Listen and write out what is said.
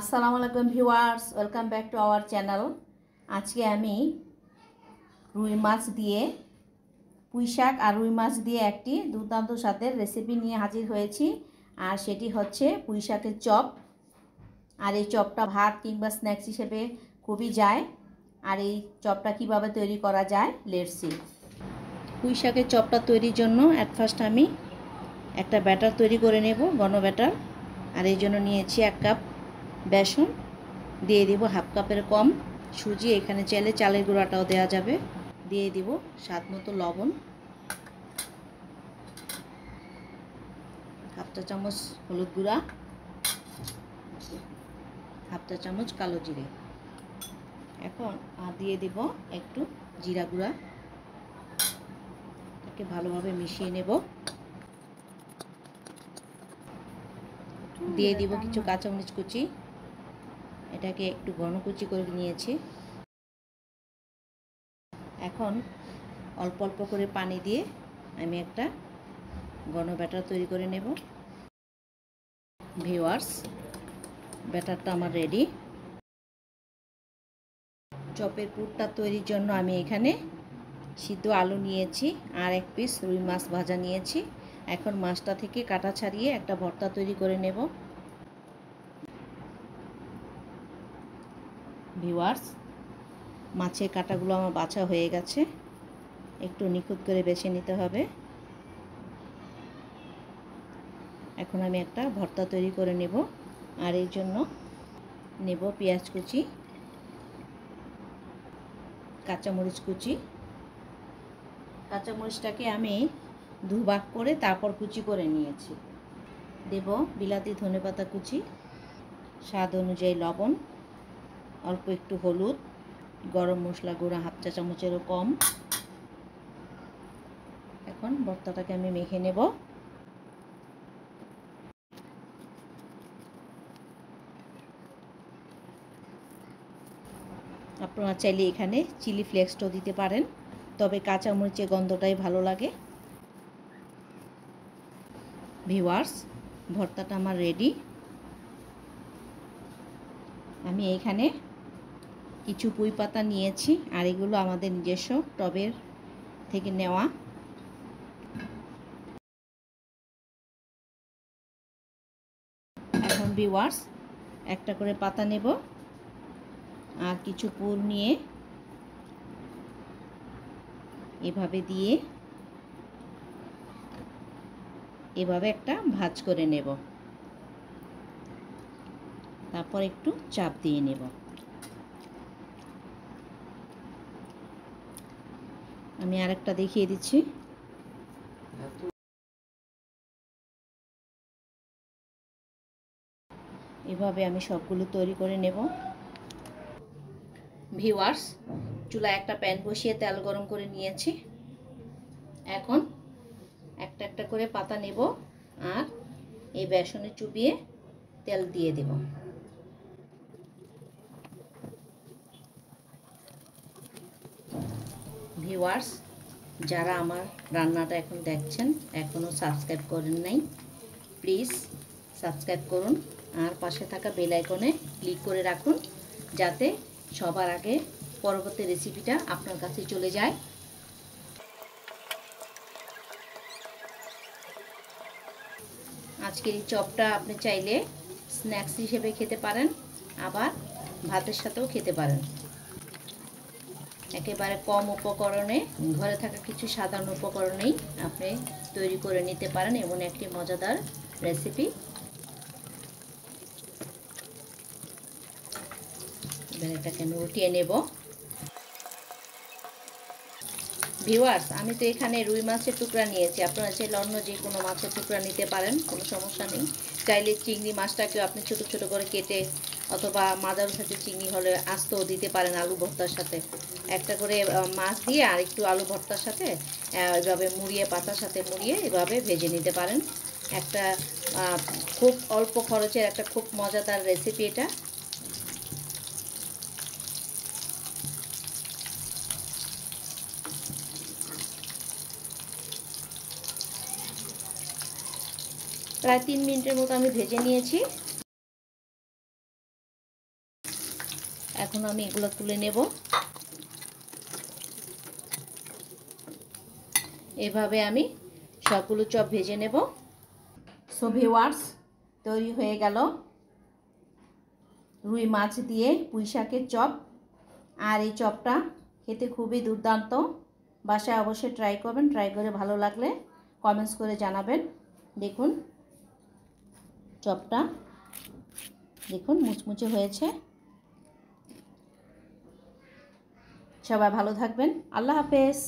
আসসালামু আলাইকুম viewers, welcome back to our channel. আজকে আমি রুই মাছ দিয়ে পুঁই শাক আর রুই মাছ দিয়ে একটি দুর্দান্ত স্বাদের রেসিপি নিয়ে হাজির হয়েছি। আর সেটি হচ্ছে পুঁই শাকের চপ। আর এই চপটা ভাত কিংবা স্ন্যাক্স হিসেবে খুবই যায়। আর এই চপটা কিভাবে তৈরি করা যায়, লেটস সি। পুঁই শাকের চপটা তৈরির জন্য অ্যাট ফার্স্ট আমি একটা ব্যাটার তৈরি করে নেব, ঘন ব্যাটার। আর এই জন্য নিয়েছি 1 কাপ বেসন, দিয়ে দিব হাফ কাপের কম সুজি, এখানে চাইলে চালের গুঁড়াটাও দেওয়া যাবে। দিয়ে দিব স্বাদ মতো লবণ, হাফ চা চামচ হলুদ গুঁড়া, হাফ চা চামচ কালো জিরে। এখন দিয়ে দিব একটু জিরা গুঁড়া, এটাকে ভালোভাবে মিশিয়ে নেব। দিয়ে দিব কিছু কাঁচামরিচ কুচি, এটাকে একটু ঘন কুচি করে নিয়েছি। এখন অল্প অল্প করে পানি দিয়ে আমি একটা ঘন ব্যাটার তৈরি করে নেব। ভিউয়ার্স, ব্যাটারটা আমার রেডি। চপের পুরটা তৈরির জন্য আমি এখানে সিদ্ধ আলু নিয়েছি আর 1 পিস রুই মাছ ভাজা নিয়েছি। এখন মাছটা থেকে কাটা ছাড়িয়ে একটা ভর্তা তৈরি করে নেব। ভিউয়ার্স, মাছের কাটাগুলো আমার বাছা হয়ে গেছে, একটু নিখুঁত করে বেছে নিতে হবে। এখন আমি একটা ভর্তা তৈরি করে নেব। আর এই জন্য নেব পেঁয়াজ কুচি, কাঁচামরিচ কুচি। কাঁচামরিচটাকে আমি দুভাগ করে তারপর কুচি করে নিয়েছি। দেব বিলাতি ধনেপাতা কুচি, স্বাদ অনুযায়ী লবণ, অল্প একটু হলুদ, গরম মশলা গুঁড়া হাফ চা চামচেরও কম। এখন ভর্তাটাকে আমি মেখে নেব। আপনারা চাইলে এখানে চিলি ফ্লেক্সটাও দিতে পারেন, তবে কাঁচামরিচের গন্ধটাই ভালো লাগে। ভিউয়ার্স, ভর্তাটা আমার রেডি। আমি এখানে কিছু পুঁই পাতা নিয়েছি, আর এগুলো আমাদের নিজস্ব টবের থেকে নেওয়া। এখন ভিউয়ার্স, একটা করে পাতা নেব আর কিছু পুর নিয়ে এভাবে দিয়ে এভাবে একটা ভাঁজ করে নেব, তারপর একটু চাপ দিয়ে নেব। আমি আরেকটা দেখিয়ে দিচ্ছি। এভাবে আমি সবগুলো তৈরি করে নেব। ভিউয়ার্স, চুলায় একটা প্যান বসিয়ে তেল গরম করে নিয়েছি। এখন একটা একটা করে পাতা নেব আর এই বেসনে চুবিয়ে তেল দিয়ে দেব। ভিউয়ার্স, যারা আমার রান্নাটা এখন দেখছেন এখনও সাবস্ক্রাইব করেন নাই, প্লিজ সাবস্ক্রাইব করুন আর পাশে থাকা বেল আইকনে ক্লিক করে রাখুন, যাতে সবার আগে পরবর্তী রেসিপিটা আপনার কাছে চলে যায়। আজকের এই চপটা আপনি চাইলে স্ন্যাক্স হিসেবে খেতে পারেন, আবার ভাতের সাথেও খেতে পারেন। একেবারে কম উপকরণে, ঘরে থাকা কিছু সাধারণ উপকরণেই আপনি তৈরি করে নিতে পারেন এমন একটি মজাদার রেসিপি। এবার এটাকে আমি উঠিয়ে নেব। ভিউয়ার্স, আমি তো এখানে রুই মাছের টুকরা নিয়েছি, আপনারা চাইলে অন্য যে কোনো মাছের টুকরা নিতে পারেন, কোনো সমস্যা নেই। চাইলে চিংড়ি মাছটাকেও আপনি ছোট ছোট করে কেটে অথবা মাঝারি সাইজের চিংড়ি হলে আস্তেও দিতে পারেন আলু ভর্তার সাথে। একটা করে মাছ দিয়ে আর একটু আলু ভর্তার সাথে এভাবে মুড়িয়ে, পাতার সাথে মুড়িয়ে এভাবে ভেজে নিতে পারেন। একটা খুব অল্প খরচের একটা খুব মজাদার রেসিপি এটা। প্রায় 3 মিনিটের মতো আমি ভেজে নিয়েছি। এখন আমি এগুলো তুলে নেব। এভাবে আমি সবগুলো চপ ভেজে নেব। সো ভিউয়ার্স, তৈরি হয়ে গেল রুই মাছ দিয়ে পুঁই শাকের চপ। আর এই চপটা খেতে খুবই দুর্দান্ত। বাসায় অবশ্যই ট্রাই করবেন। ট্রাই করে ভালো লাগলে কমেন্টস করে জানাবেন। দেখুন চপটা, দেখুন মুচমুচে হয়েছে। সবাই ভালো থাকবেন। আল্লাহ হাফেজ।